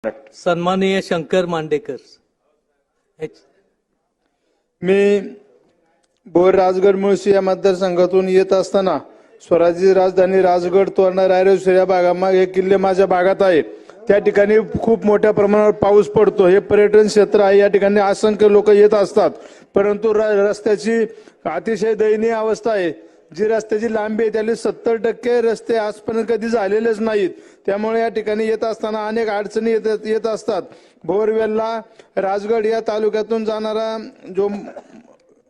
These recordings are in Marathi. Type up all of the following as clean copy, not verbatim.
सन्माननीय शंकर मांडेकर। मी भोर राजगड मुळशी या मतदारसंघातून येत असताना स्वराज्य राजधानी राजगड तोरणा रायरेश्वर या भागामध्ये हे किल्ले माझ्या भागात आहे। त्या ठिकाणी खूप मोठ्या प्रमाणावर पाऊस पडतो। हे पर्यटन क्षेत्र आहे। या ठिकाणी असंख्य लोक येत असतात, परंतु रस्त्याची अतिशय दयनीय अवस्था आहे। जी रस्त्याची लांबी आहे त्याला 70% रस्ते आजपर्यंत कधी झालेलेच नाहीत। त्यामुळे या ठिकाणी येत असताना अनेक अडचणी येत असतात। भोरवेल्ला राजगड या तालुक्यातून जाणारा जो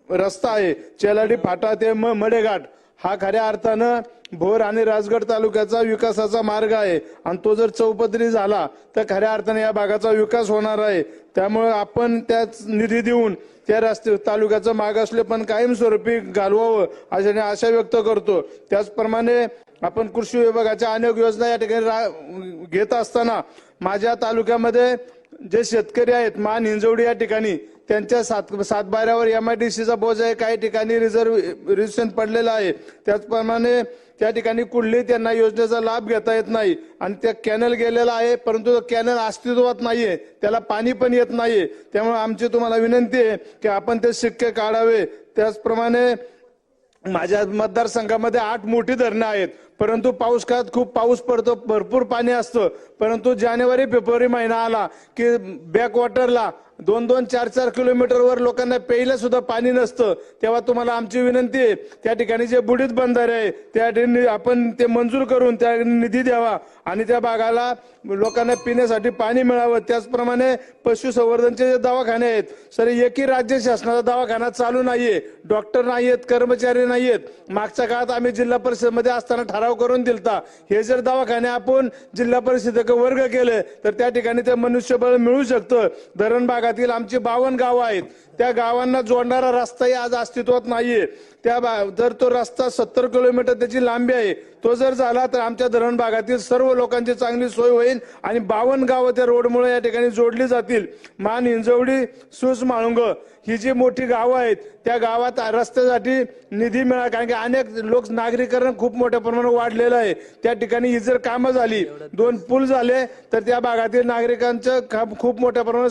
रस्ता आहे चेलाडी फाटा ते मडेघाट हा खऱ्या अर्थानं भोर आणि राजगड तालुक्याचा विकासाचा मार्ग आहे आणि तो जर चौपदरी झाला तर खऱ्या अर्थाने या भागाचा विकास होणार आहे। त्यामुळे आपण त्याच निधी देऊन त्या रस्ते तालुक्याचं मागासले पण कायमस्वरूपी घालवावं अशी आशा व्यक्त करतो। त्याचप्रमाणे आपण कृषी विभागाच्या अनेक योजना या ठिकाणी घेत असताना माझ्या तालुक्यामध्ये जे शेतकरी आहेत मान हिंजवडी या ठिकाणी त्यांच्या सातबाऱ्यावर MIDCचा बोजा आहे। काही ठिकाणी रिझर्वेशन पडलेलं आहे। त्याचप्रमाणे त्या ठिकाणी कुठलेही त्यांना योजनेचा लाभ घेता येत नाही आणि त्या कॅनल गेलेला आहे, परंतु कॅनल अस्तित्वात नाहीये, त्याला पाणी पण येत नाहीये। त्यामुळे आमची तुम्हाला विनंती आहे की आपण ते शिक्के काढावे। त्याचप्रमाणे माझ्या मतदारसंघामध्ये 8 मोठी धरणे आहेत, परंतु पाऊस काळात खूप पाऊस पडतो, भरपूर पाणी असतं, परंतु जानेवारी फेब्रुवारी महिना आला की बॅकवॉटरला 2-2, 4-4 किलोमीटरवर लोकांना प्यायला सुद्धा पाणी नसतं। तेव्हा तुम्हाला आमची विनंती आहे त्या ठिकाणी जे बुडीत बंधारे आहे त्या ठिकाणी आपण ते मंजूर करून त्या निधी द्यावा आणि त्या भागाला लोकांना पिण्यासाठी पाणी मिळावं। त्याचप्रमाणे पशुसंवर्धनचे जे दवाखाने आहेत सर एकही राज्य शासनाचा दवाखाना चालू नाहीये, डॉक्टर नाहीयेत, कर्मचारी नाहीयेत। मागच्या काळात आम्ही जिल्हा परिषद मध्ये असताना ठराव करून दिलता, हे जर दवाखाने आपण जिल्हा परिषदेचे वर्ग केले तर त्या ठिकाणी ते मनुष्यबळ मिळू शकतं। धरण भागातील आमची 52 गावं आहेत, त्या गावांना जोडणारा रस्ताही आज अस्तित्वात नाहीये। जर तो रस्ता 70 किलोमीटर त्याची लांबी आहे, तो जर झाला तर आमच्या धरण भागातील सर्व लोकांची चांगली सोय होईल आणि 52 गावं त्या रोडमुळे या ठिकाणी जोडली जातील। मान हिंजवडी सूस माळुंग ही जी मोठी गावं आहेत त्या गावात रस्त्यासाठी निधी मिळाला, कारण की अनेक लोक नागरीकरण खूप मोठ्या प्रमाणात वाढलेलं आहे। त्या ठिकाणी ही जर कामं झाली, 2 पूल झाले तर त्या भागातील नागरिकांचं खूप मोठ्या प्रमाणात